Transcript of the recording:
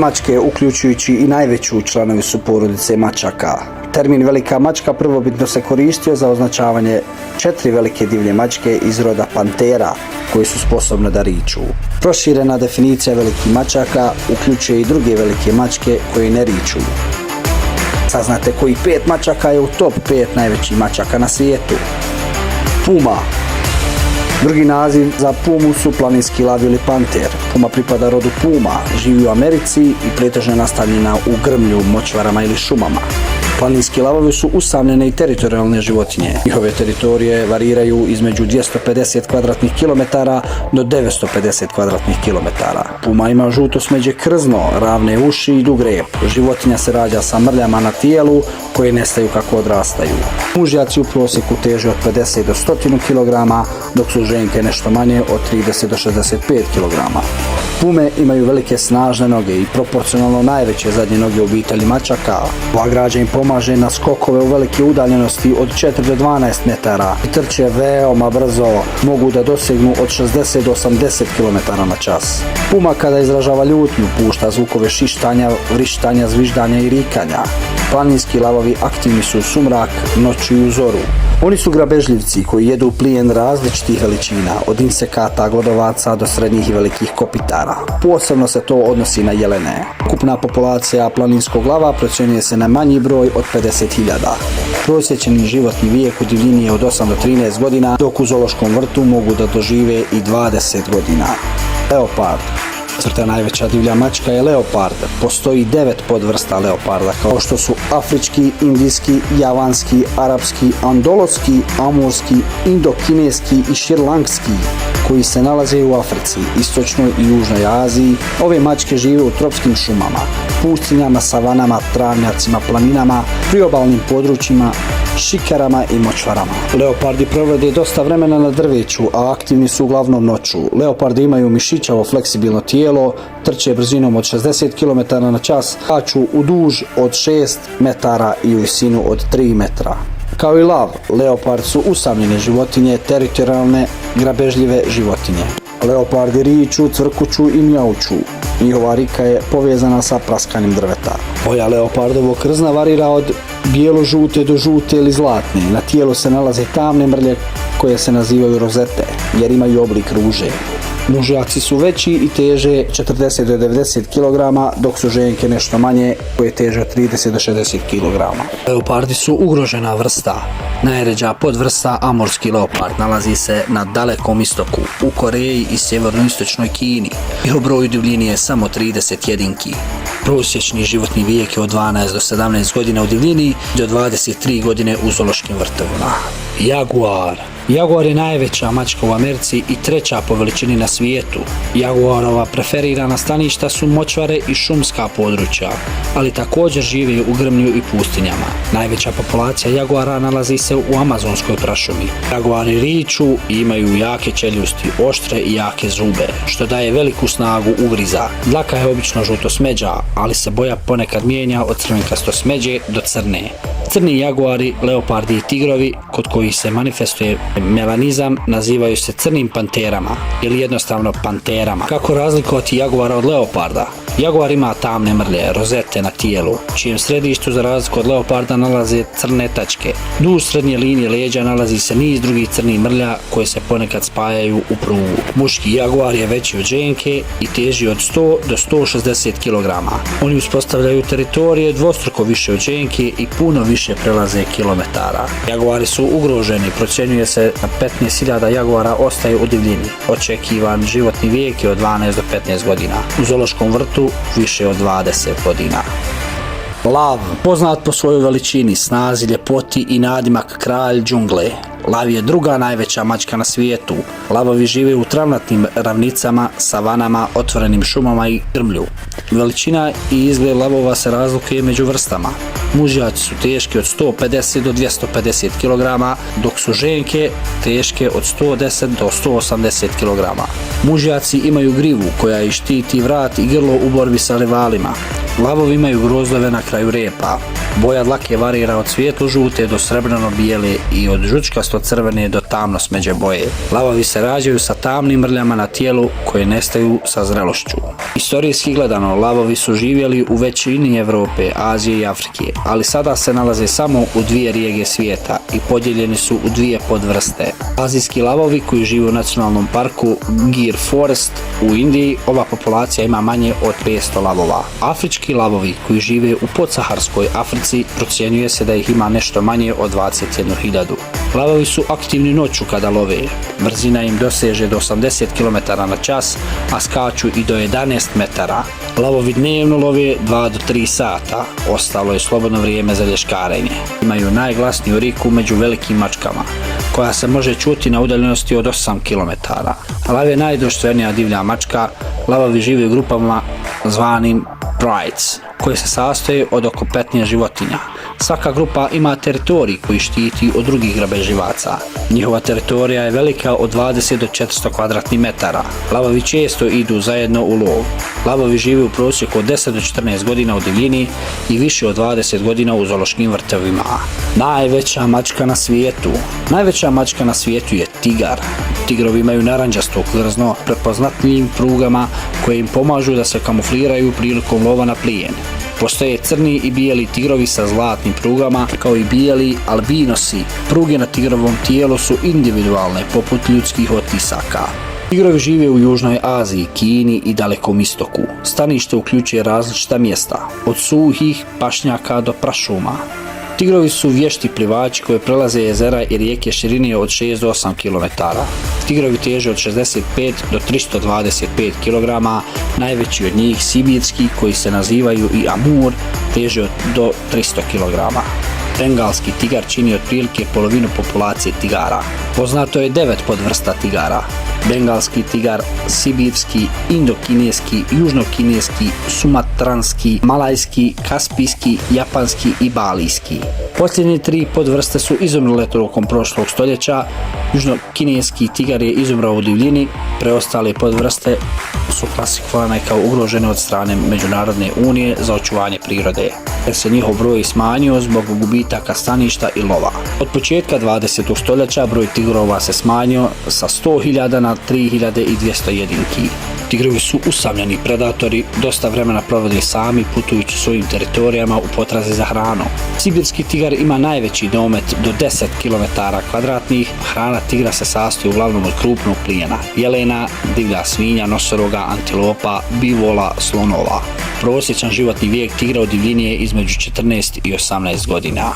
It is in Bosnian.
Mačke, uključujući i najveću, članovi su porodice mačaka. Termin velika mačka prvobitno se koristio za označavanje 4 velike divlje mačke iz roda pantera, koji su sposobne da riču. Proširena definicija velikih mačaka uključuje i druge velike mačke koje ne riču. Saznate koji 5 mačaka je u top 5 najvećih mačaka na svijetu. Puma. Drugi naziv za pumu su planinski lav ili panter. Puma pripada rodu puma, živi u Americi i pretežno je nastanjena u grmlju, močvarama ili šumama. Planinski lavovi su usamljene i teritorijalne životinje. Njihove teritorije variraju između 250 kvadratnih kilometara do 950 kvadratnih kilometara. Puma ima žuto smeđe krzno, ravne uši i dug rep. Životinja se rađa sa mrljama na tijelu koje nestaju kako odrastaju. Mužjaci u prosjeku teže od 50 do 100 kg, dok su ženke nešto manje od 30 do 65 kg. Pume imaju velike snažne noge i proporcionalno najveće zadnje noge u obitelji mačaka. Ova građa im pomaže na skokove u velike udaljenosti od 4 do 12 metara i trče veoma brzo, mogu da dosegnu od 60 do 80 km na čas. Puma kada izražava ljutnju pušta zvukove šištanja, vrištanja, zviždanja i rikanja. Planinski lavovi aktivni su u sumrak, noću i u zoru. Oni su grabežljivci koji jedu plijen različitih veličina, od insekata, glodovaca do srednjih i velikih kopitara. Posebno se to odnosi na jelene. Ukupna populacija planinskog lava procjenjuje se na manji broj od 50.000. Prosječni životni vijek u divljini je od 8 do 13 godina, dok u zoološkom vrtu mogu da dožive i 20 godina. Leopard. Četvrta najveća divlja mačka je leopard. Postoji 9 podvrsta leoparda, kao što su afrički, indijski, javanski, arapski, andolotski, amurski, indokineski i šrilankski, koji se nalaze u Africi, istočnoj i južnoj Aziji. Ove mačke žive u tropskim šumama, pustinjama, savanama, travnjacima, planinama, priobalnim područjima, šikarama i močvarama. Leopardi provode dosta vremena na drveću, a aktivni su uglavnom noću. Leopardi imaju mišićavo fleksibilno tijelo, trče brzinom od 60 km na čas, skaču u duž od 6 metara i u visinu od 3 metra. Kao i lav, leopard su usamljene životinje, teritorijalne, grabežljive životinje. Leopardi riču, cvrkuću i mjauču. Njihova rika je povezana sa praskanjem drveta. Boja leopardovog krzna varira od bijelo-žute do žute ili zlatne. Na tijelu se nalaze tamne mrlje koje se nazivaju rozete, jer imaju oblik ruže. Mužjaci su veći i teže 40 do 90 kg, dok su ženke nešto manje koje teže 30 do 60 kg. Leopardi su ugrožena vrsta. Najređa podvrsta amurski leopard nalazi se na Dalekom istoku, u Koreji i sjevernoistočnoj Kini. Njihov broj u divljini je samo 30 jedinki. Prosječni životni vijek je od 12 do 17 godina u divljini, do 23 godine u zoološkim vrtovima. Jaguar. Jaguar je najveća mačka u Americi i treća po veličini na svijetu. Jaguarova preferirana staništa su močvare i šumska područja, ali također žive u grmlju i pustinjama. Najveća populacija jaguara nalazi se u amazonskoj prašumi. Jaguari riču i imaju jake čeljusti, oštre i jake zube, što daje veliku snagu ugriza. Dlaka je obično žuto smeđa, ali se boja ponekad mijenja od crvenkasto smeđe do crne. Crni jaguari, leopardi i tigrovi, kod kojih se manifestuje melanizam, nazivaju se crnim panterama ili jednostavno panterama. Kako razlikovati jaguara od leoparda? Jaguar ima tamne mrlje, rozete na tijelu, čijem središtu za razliku od leoparda nalaze crne tačke. Duž srednje linije leđa nalazi se niz drugih crnih mrlja koje se ponekad spajaju u prugu. Muški jaguar je veći od ženke i teži od 100 do 160 kg. Oni uspostavljaju teritorije dvostruko više od ženke i puno više prelaze kilometara. Jaguari su ugroženi, procjenjuje se da 15.000 jaguara ostaje u divljini. Očekivan životni vijek je od 12 do 15 godina. U zoološkom vrtu više od 20 godina. Lav, poznat po svojoj veličini, snazi, ljepoti i nadimak kralj džungle. Lav je druga najveća mačka na svijetu. Lavovi žive u travnatnim ravnicama, savanama, otvorenim šumama i grmlju. Veličina i izgled lavova se razlikuje među vrstama. Mužjaci su teški od 150 do 250 kg, dok su ženke teške od 110 do 180 kg. Mužjaci imaju grivu koja ih štiti vrat i grlo u borbi sa rivalima. Lavovi imaju grozdove na kraju repa. Boja dlake varira od svijetlo-žute do srebrno-bijele i od žučkasto-crvene do tamno-smeđe boje. Lavovi se rađaju sa tamnim mrljama na tijelu koje nestaju sa zrelošću. Istorijski gledano, lavovi su živjeli u većini Europe, Azije i Afrike, ali sada se nalaze samo u dvije regije svijeta i podijeljeni su u dvije podvrste. Azijski lavovi koji žive u nacionalnom parku Gir Forest u Indiji, ova populacija ima manje od 500 lavova. Afrički lavovi koji žive u podsaharskoj Africi procjenjuje se da ih ima nešto manje od 21.000. Lavovi su aktivni noću kada love. Brzina im doseže do 80 km/h, a skaču i do 11 metara. Lavovi dnevno love 2 do 3 sata, ostalo je slobodno vrijeme za lješkarenje. Imaju najglasniju riku među velikim mačkama, koja se može čuti na udaljenosti od 8 km. Lav je najdoštvenija divlja mačka. Lavovi žive u grupama zvanim prides, koje se sastoje od oko 15 životinja. Svaka grupa ima teritorij koji štiti od drugih grabeživaca. Njihova teritorija je velika od 20 do 400 kvadratnih metara. Lavovi često idu zajedno u lov. Lavovi žive u prosjeku od 10 do 14 godina u divljini i više od 20 godina u zoološkim vrtovima. Najveća mačka na svijetu. Najveća mačka na svijetu je tigar. Tigrovi imaju naranđasto krzno prepoznatljivim prugama koje im pomažu da se kamufliraju prilikom lova na plijen. Postoje crni i bijeli tigrovi sa zlatnim prugama, kao i bijeli albinosi. Pruge na tigrovom tijelu su individualne, poput ljudskih otisaka. Tigrovi žive u Južnoj Aziji, Kini i Dalekom istoku. Stanište uključuje različita mjesta, od suhih pašnjaka do prašuma. Tigrovi su vješti plivači koji prelaze jezera i rijeke širine od 6 do 8 km. Tigrovi teže od 65 do 325 kg, najveći od njih sibirski, koji se nazivaju i Amur, teže do 300 kg. Bengalski tigar čini otprilike polovinu populacije tigara. Poznato je 9 podvrsta tigara: bengalski tigar, sibirski, indokineski, južnokineski, sumatranski, malajski, kaspijski, japanski i balijski. Posljednje 3 podvrste su izumrle tokom prošlog stoljeća. Južnokineski tigar je izumrao u divljini, preostale podvrste su klasifikovane kao ugrožene od strane Međunarodne unije za očuvanje prirode, jer se njihov broj smanjio zbog gubitaka staništa i lova. Od početka 20. stoljeća broj tigrova se smanjio sa 100.000 na 3.200 jedinki. Tigrovi su usamljeni predatori, dosta vremena provode sami putujući svojim teritorijama u potrazi za hranom. Sibirski tigar ima najveći domet do 10 km2. Hrana tigra se sastoji uglavnom od krupnog plijena: jelena, divlja svinja, nosoroga, antilopa, bivola, slonova. Prosječan životni vijek tigra u divljini je između 14 i 18 godina.